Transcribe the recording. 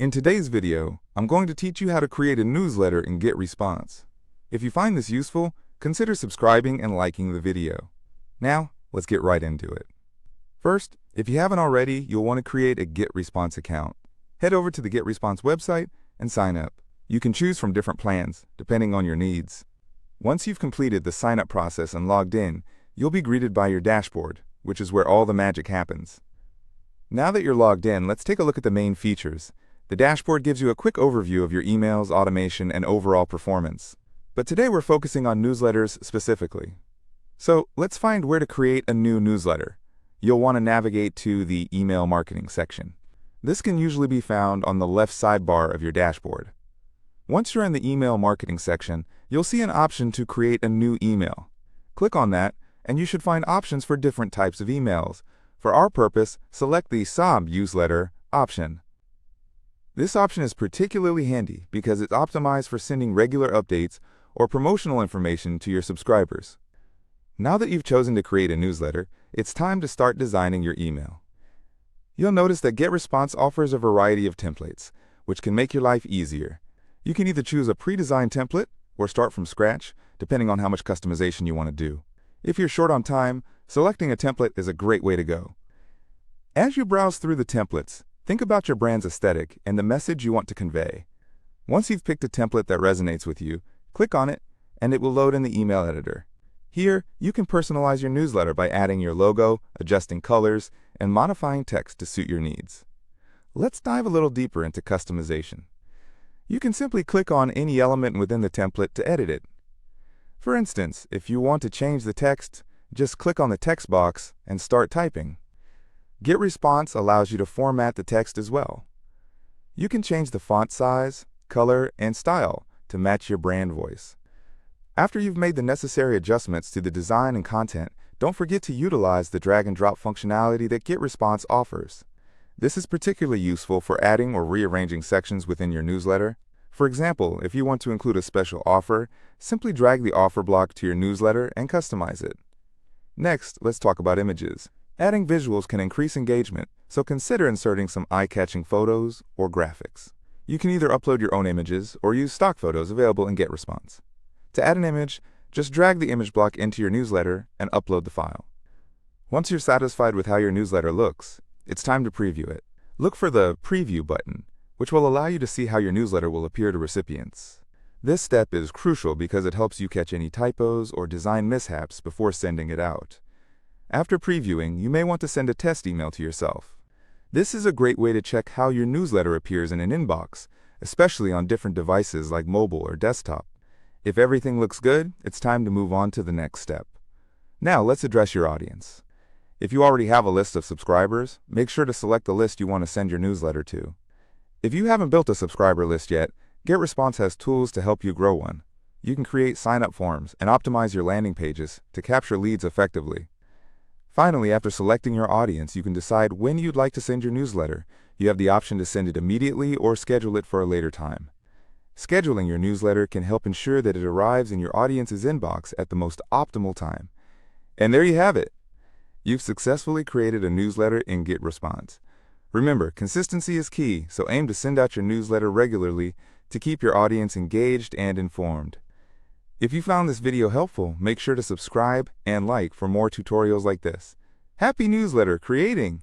In today's video, I'm going to teach you how to create a newsletter in GetResponse. If you find this useful, consider subscribing and liking the video. Now, let's get right into it. First, if you haven't already, you'll want to create a GetResponse account. Head over to the GetResponse website and sign up. You can choose from different plans, depending on your needs. Once you've completed the sign-up process and logged in, you'll be greeted by your dashboard, which is where all the magic happens. Now that you're logged in, let's take a look at the main features. The dashboard gives you a quick overview of your emails, automation, and overall performance. But today we're focusing on newsletters specifically. So let's find where to create a new newsletter. You'll want to navigate to the email marketing section. This can usually be found on the left sidebar of your dashboard. Once you're in the email marketing section, you'll see an option to create a new email. Click on that, and you should find options for different types of emails. For our purpose, select the SOB newsletter option. This option is particularly handy because it's optimized for sending regular updates or promotional information to your subscribers. Now that you've chosen to create a newsletter, it's time to start designing your email. You'll notice that GetResponse offers a variety of templates, which can make your life easier. You can either choose a pre-designed template or start from scratch, depending on how much customization you want to do. If you're short on time, selecting a template is a great way to go. As you browse through the templates, think about your brand's aesthetic and the message you want to convey. Once you've picked a template that resonates with you, click on it, and it will load in the email editor. Here, you can personalize your newsletter by adding your logo, adjusting colors, and modifying text to suit your needs. Let's dive a little deeper into customization. You can simply click on any element within the template to edit it. For instance, if you want to change the text, just click on the text box and start typing. GetResponse allows you to format the text as well. You can change the font size, color, and style to match your brand voice. After you've made the necessary adjustments to the design and content, don't forget to utilize the drag and drop functionality that GetResponse offers. This is particularly useful for adding or rearranging sections within your newsletter. For example, if you want to include a special offer, simply drag the offer block to your newsletter and customize it. Next, let's talk about images. Adding visuals can increase engagement, so consider inserting some eye-catching photos or graphics. You can either upload your own images or use stock photos available in GetResponse. To add an image, just drag the image block into your newsletter and upload the file. Once you're satisfied with how your newsletter looks, it's time to preview it. Look for the Preview button, which will allow you to see how your newsletter will appear to recipients. This step is crucial because it helps you catch any typos or design mishaps before sending it out. After previewing, you may want to send a test email to yourself. This is a great way to check how your newsletter appears in an inbox, especially on different devices like mobile or desktop. If everything looks good, it's time to move on to the next step. Now let's address your audience. If you already have a list of subscribers, make sure to select the list you want to send your newsletter to. If you haven't built a subscriber list yet, GetResponse has tools to help you grow one. You can create sign-up forms and optimize your landing pages to capture leads effectively. Finally, after selecting your audience, you can decide when you'd like to send your newsletter. You have the option to send it immediately or schedule it for a later time. Scheduling your newsletter can help ensure that it arrives in your audience's inbox at the most optimal time. And there you have it. You've successfully created a newsletter in GetResponse. Remember, consistency is key, so aim to send out your newsletter regularly to keep your audience engaged and informed. If you found this video helpful, make sure to subscribe and like for more tutorials like this. Happy newsletter creating!